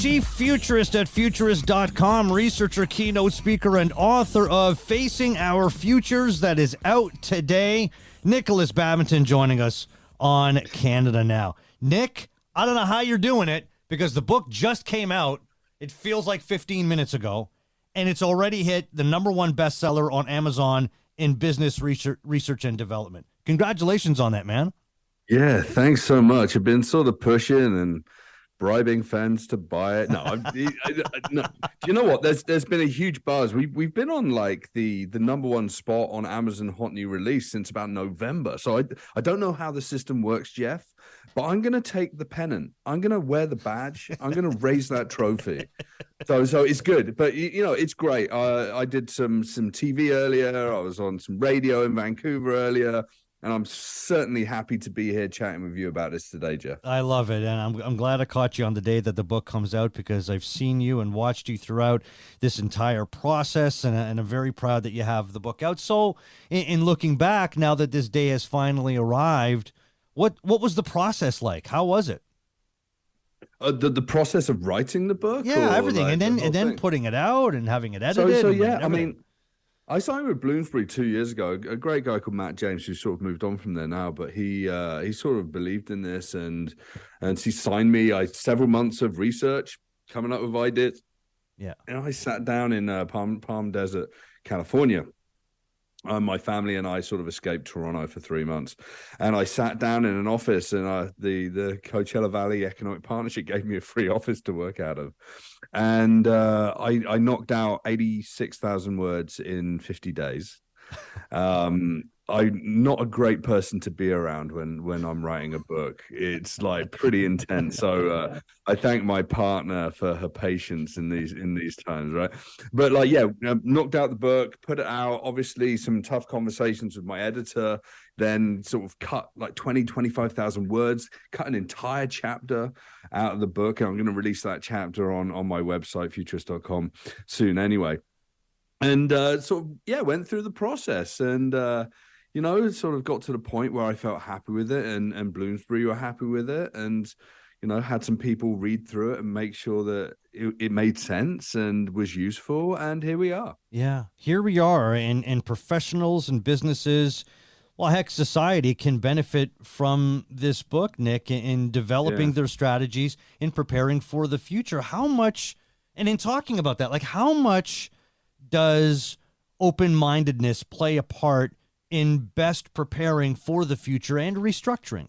Chief Futurist at Futurist.com, researcher, keynote speaker, and author of Facing Our Futures, that is out today. Nikolas Badminton joining us on Canada Now. Nick, I don't know how you're doing it because the book just came out. It feels like 15 minutes ago, and it's already hit the #1 bestseller on Amazon in business research and development. Congratulations on that, man. Yeah, thanks so much. I've been sort of pushing and bribing fans to buy it. No, no. Do you know what? There's been a huge buzz. We've been on like the #1 spot on Amazon Hot New Release since about November. So I don't know how the system works, Jeff, but I'm gonna take the pennant. I'm gonna wear the badge. I'm gonna raise that trophy. So it's good, but it's great. I did some TV earlier. I was on some radio in Vancouver earlier. And I'm certainly happy to be here chatting with you about this today, Jeff. I love it. And I'm glad I caught you on the day that the book comes out because I've seen you and watched you throughout this entire process. And I'm very proud that you have the book out. So in looking back, now that this day has finally arrived, what was the process like? How was it? The process of writing the book? Yeah, everything. Like and then putting it out and having it edited. So yeah, I mean, I signed with Bloomsbury 2 years ago. A great guy called Matt James, who sort of moved on from there now, but he sort of believed in this and he signed me. I several months of research, coming up with ideas. Yeah, and I sat down in Palm Desert, California. My family and I sort of escaped Toronto for 3 months, and I sat down in an office, and the Coachella Valley Economic Partnership gave me a free office to work out of, and I knocked out 86,000 words in 50 days. I'm not a great person to be around when I'm writing a book. It's like pretty intense. So I thank my partner for her patience in these times, right? But like, yeah, knocked out the book, put it out. Obviously, some tough conversations with my editor. Then sort of cut like 25,000 words, cut an entire chapter out of the book. And I'm going to release that chapter on my website, futurist.com, soon anyway. And sort of, yeah, went through the process and, sort of got to the point where I felt happy with it and Bloomsbury were happy with it and, had some people read through it and make sure that it made sense and was useful. And here we are. Yeah, here we are. And professionals and businesses, well, heck, society can benefit from this book, Nick, in developing their strategies, in preparing for the future. How much, and in talking about that, like how much does open-mindedness play a part in best preparing for the future and restructuring?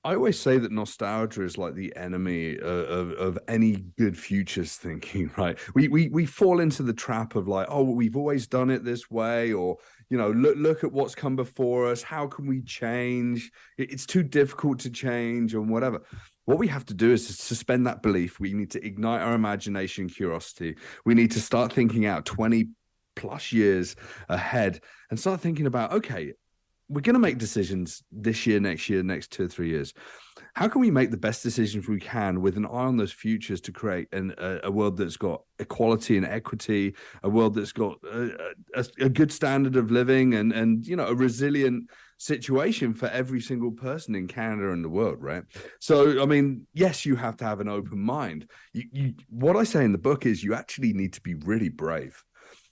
I always say that nostalgia is like the enemy of any good futures thinking, right? We fall into the trap of like, oh, we've always done it this way, or look at what's come before us. How can we change? It's too difficult to change, or whatever. What we have to do is to suspend that belief. We need to ignite our imagination, curiosity. We need to start thinking out 20 plus years ahead and start thinking about, okay, we're going to make decisions this year, next 2 or 3 years. How can we make the best decisions we can with an eye on those futures to create a world that's got equality and equity, a world that's got a good standard of living and a resilient situation for every single person in Canada and the world, right? So, I mean, yes, you have to have an open mind. What I say in the book is you actually need to be really brave,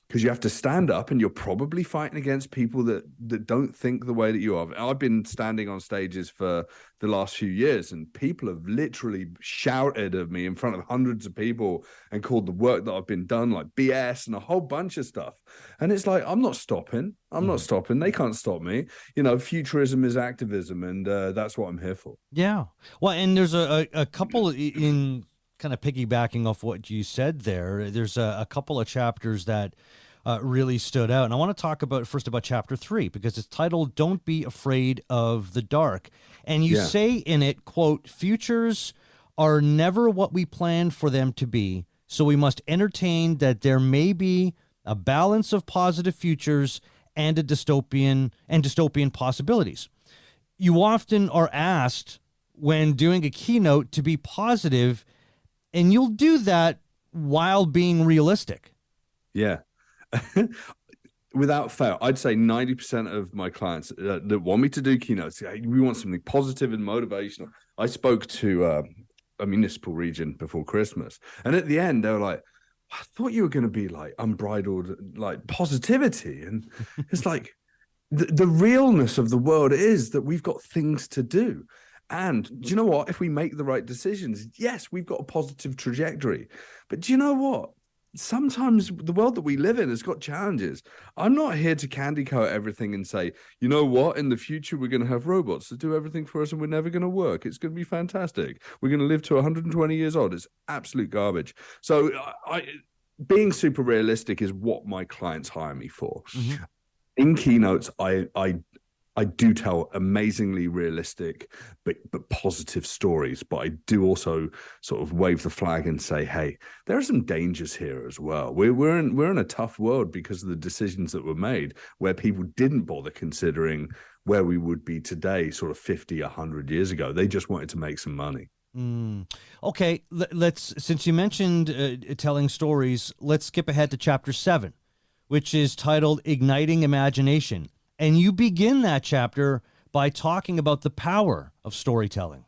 because you have to stand up and you're probably fighting against people that don't think the way that you are. I've been standing on stages for the last few years and people have literally shouted at me in front of hundreds of people and called the work that I've been done like BS and a whole bunch of stuff. And it's like, I'm not stopping. Not stopping. They can't stop me. Futurism is activism, and that's what I'm here for. Yeah. Well, and there's a couple in kind of piggybacking off what you said there, there's a couple of chapters that really stood out. And I want to talk first about chapter 3, because it's titled, Don't Be Afraid of the Dark. And you say in it, quote, futures are never what we planned for them to be. So we must entertain that there may be a balance of positive futures and dystopian possibilities. You often are asked when doing a keynote to be positive, and you'll do that while being realistic. Yeah. Without fail, I'd say 90% of my clients that want me to do keynotes, we want something positive and motivational. I spoke to a municipal region before Christmas. And at the end, they were like, I thought you were going to be like unbridled, like positivity. And it's like the realness of the world is that we've got things to do. And do you know what? If we make the right decisions, yes, we've got a positive trajectory. But do you know what? Sometimes the world that we live in has got challenges. I'm not here to candy coat everything and say, you know what, in the future, we're going to have robots that do everything for us and we're never going to work. It's going to be fantastic. We're going to live to 120 years old. It's absolute garbage. So being super realistic is what my clients hire me for. Mm-hmm. In keynotes, I do tell amazingly realistic but positive stories, but I do also sort of wave the flag and say, hey, there are some dangers here as well. We're in a tough world because of the decisions that were made where people didn't bother considering where we would be today, sort of 50, 100 years ago. They just wanted to make some money. Okay, let's, since you mentioned telling stories, let's skip ahead to chapter 7, which is titled Igniting Imagination. And you begin that chapter by talking about the power of storytelling.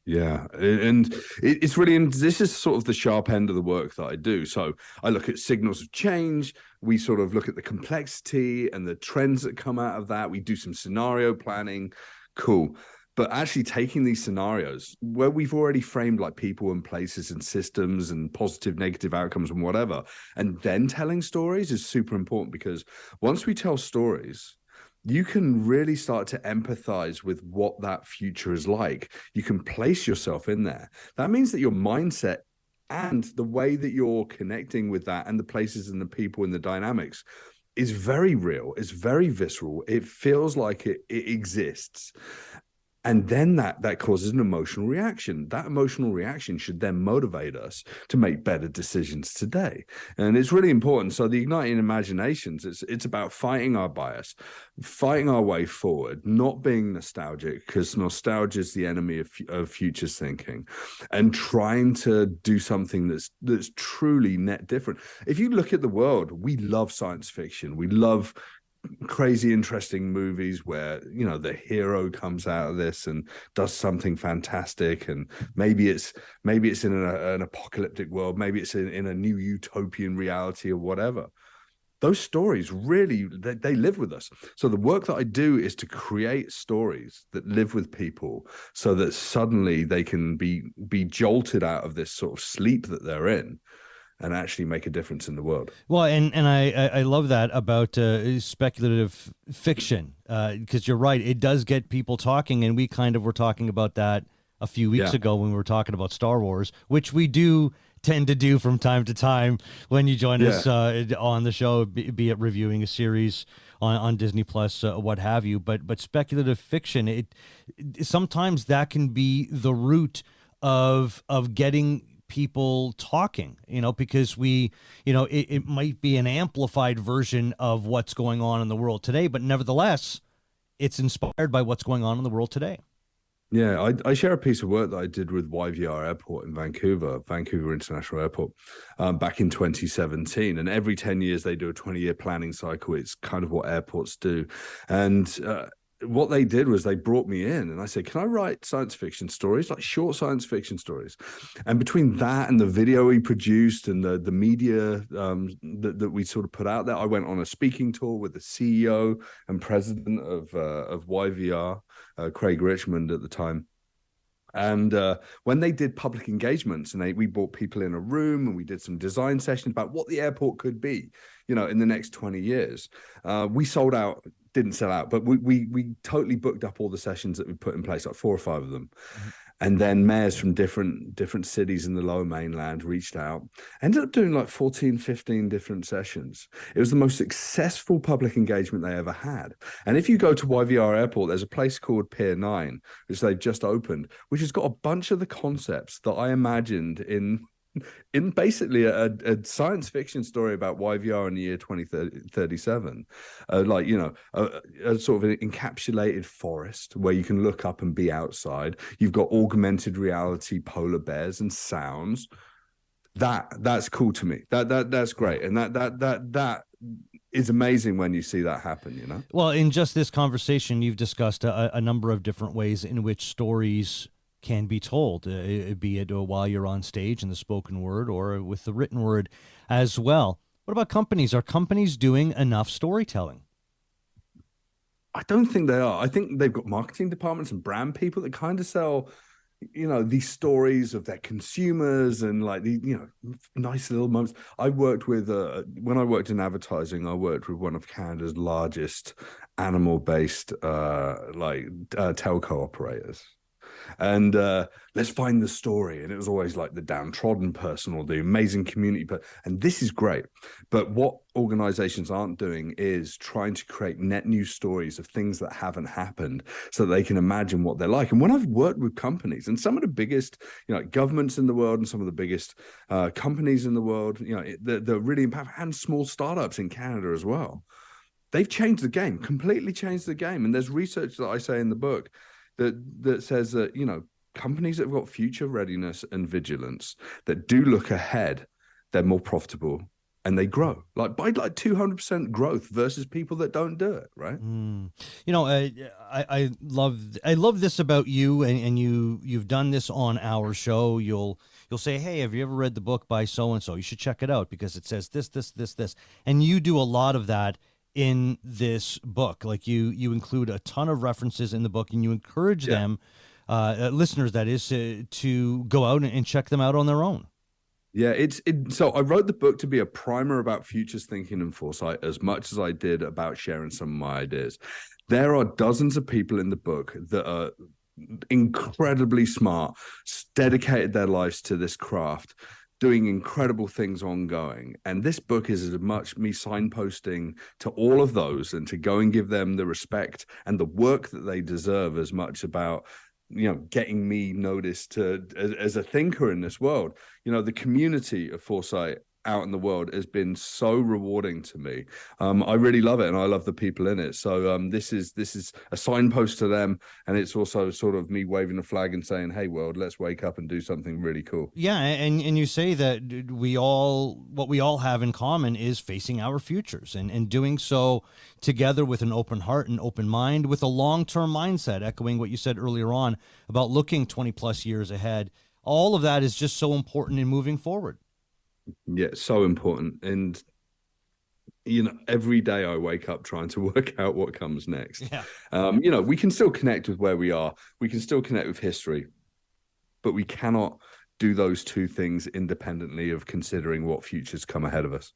Yeah, and it's really, and this is sort of the sharp end of the work that I do. So I look at signals of change. We sort of look at the complexity and the trends that come out of that. We do some scenario planning. Cool. But actually taking these scenarios where we've already framed like people and places and systems and positive, negative outcomes and whatever, and then telling stories is super important, because once we tell stories, you can really start to empathize with what that future is like. You can place yourself in there. That means that your mindset and the way that you're connecting with that and the places and the people and the dynamics is very real. It's very visceral. It feels like it exists. And then that causes an emotional reaction. That emotional reaction should then motivate us to make better decisions today. And it's really important. So the Igniting Imaginations, it's about fighting our bias, fighting our way forward, not being nostalgic, because nostalgia is the enemy of futures thinking, and trying to do something that's truly net different. If you look at the world, we love science fiction. We love crazy interesting movies where, you know, the hero comes out of this and does something fantastic, and maybe it's in an apocalyptic world, maybe it's in a new utopian reality or whatever. Those stories really, they live with us. So the work that I do is to create stories that live with people, so that suddenly they can be jolted out of this sort of sleep that they're in and actually make a difference in the world. Well, and I love that about speculative fiction, because you're right. It does get people talking, and we kind of were talking about that a few weeks ago when we were talking about Star Wars, which we do tend to do from time to time when you join us on the show, be it reviewing a series on Disney Plus, what have you. But speculative fiction, it sometimes that can be the root of getting people talking, you know, because we, you know, it might be an amplified version of what's going on in the world today, but nevertheless, it's inspired by what's going on in the world today. Yeah, I share a piece of work that I did with YVR Airport in Vancouver International Airport, back in 2017. And every 10 years, they do a 20-year planning cycle. It's kind of what airports do. And what they did was they brought me in and I said, can I write science fiction stories, like short science fiction stories? And between that and the video we produced and the media that we sort of put out there, I went on a speaking tour with the CEO and president of YVR, Craig Richmond at the time. And when they did public engagements, and we brought people in a room and we did some design sessions about what the airport could be, you know, in the next 20 years, we sold out. Didn't sell out, but we totally booked up all the sessions that we put in place, like 4 or 5 of them. Mm-hmm. And then mayors from different cities in the Lower Mainland reached out, ended up doing like 14, 15 different sessions. It was the most successful public engagement they ever had. And if you go to YVR Airport, there's a place called Pier 9, which they've just opened, which has got a bunch of the concepts that I imagined in basically a science fiction story about YVR in the year 2037, like, you know, a sort of an encapsulated forest where you can look up and be outside. You've got augmented reality polar bears and sounds. That's cool to me. That's great, and that is amazing when you see that happen, you know. Well, in just this conversation, you've discussed a number of different ways in which stories can be told, be it while you're on stage in the spoken word or with the written word as well. What about companies? Are companies doing enough storytelling? I don't think they are. I think they've got marketing departments and brand people that kind of sell, these stories of their consumers and like the, nice little moments. I worked with, when I worked in advertising, I worked with one of Canada's largest animal-based, telco operators. And let's find the story. And it was always like the downtrodden person or the amazing community. And this is great. But what organizations aren't doing is trying to create net new stories of things that haven't happened so that they can imagine what they're like. And when I've worked with companies and some of the biggest, governments in the world and some of the biggest companies in the world, they're really impactful, and small startups in Canada as well. They've changed the game, completely changed the game. And there's research that I say in the book that says that, companies that have got future readiness and vigilance, that do look ahead, they're more profitable and they grow by 200% growth versus people that don't do it. Right. I love this about you, and you've done this on our show. You'll say, hey, have you ever read the book by so-and-so? You should check it out because it says this. And you do a lot of that in this book. Like you include a ton of references in the book, and you encourage them, listeners that is, to go out and check them out on their own. Yeah, so I wrote the book to be a primer about futures thinking and foresight as much as I did about sharing some of my ideas. There are dozens of people in the book that are incredibly smart, dedicated their lives to this craft, doing incredible things ongoing. And this book is as much me signposting to all of those and to go and give them the respect and the work that they deserve, as much about, getting me noticed as a thinker in this world. The community of foresight out in the world has been so rewarding to me. I really love it, and I love the people in it. So this is a signpost to them, and it's also sort of me waving a flag and saying, hey world, let's wake up and do something really cool. Yeah, and you say that what we all have in common is facing our futures, and doing so together with an open heart and open mind, with a long-term mindset, echoing what you said earlier on about looking 20 plus years ahead. All of that is just so important in moving forward. Yeah, so important. And every day I wake up trying to work out what comes next. Yeah. We can still connect with where we are. We can still connect with history, but we cannot do those two things independently of considering what futures come ahead of us.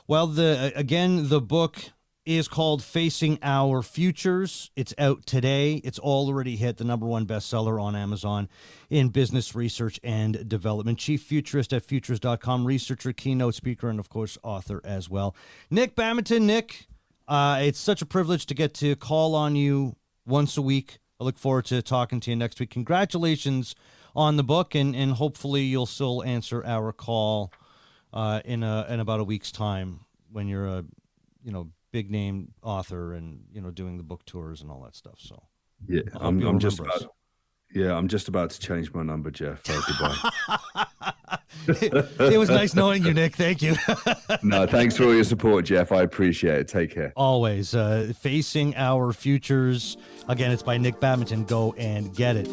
Well, the book is called Facing Our Futures. It's out today. It's already hit the #1 bestseller on Amazon in business research and development. Chief Futurist at futurist.com, researcher, keynote speaker, and of course, author as well. Nick Badminton. Nick, it's such a privilege to get to call on you once a week. I look forward to talking to you next week. Congratulations on the book, and hopefully you'll still answer our call in about a week's time when you're a big name author and doing the book tours and all that stuff. So yeah, I'm just about to change my number, Jeff. Goodbye. It was nice knowing you, Nick. Thank you. No, thanks for all your support, Jeff. I appreciate it. Take care. Always. Facing Our Futures. Again, it's by Nick Badminton. Go and get it.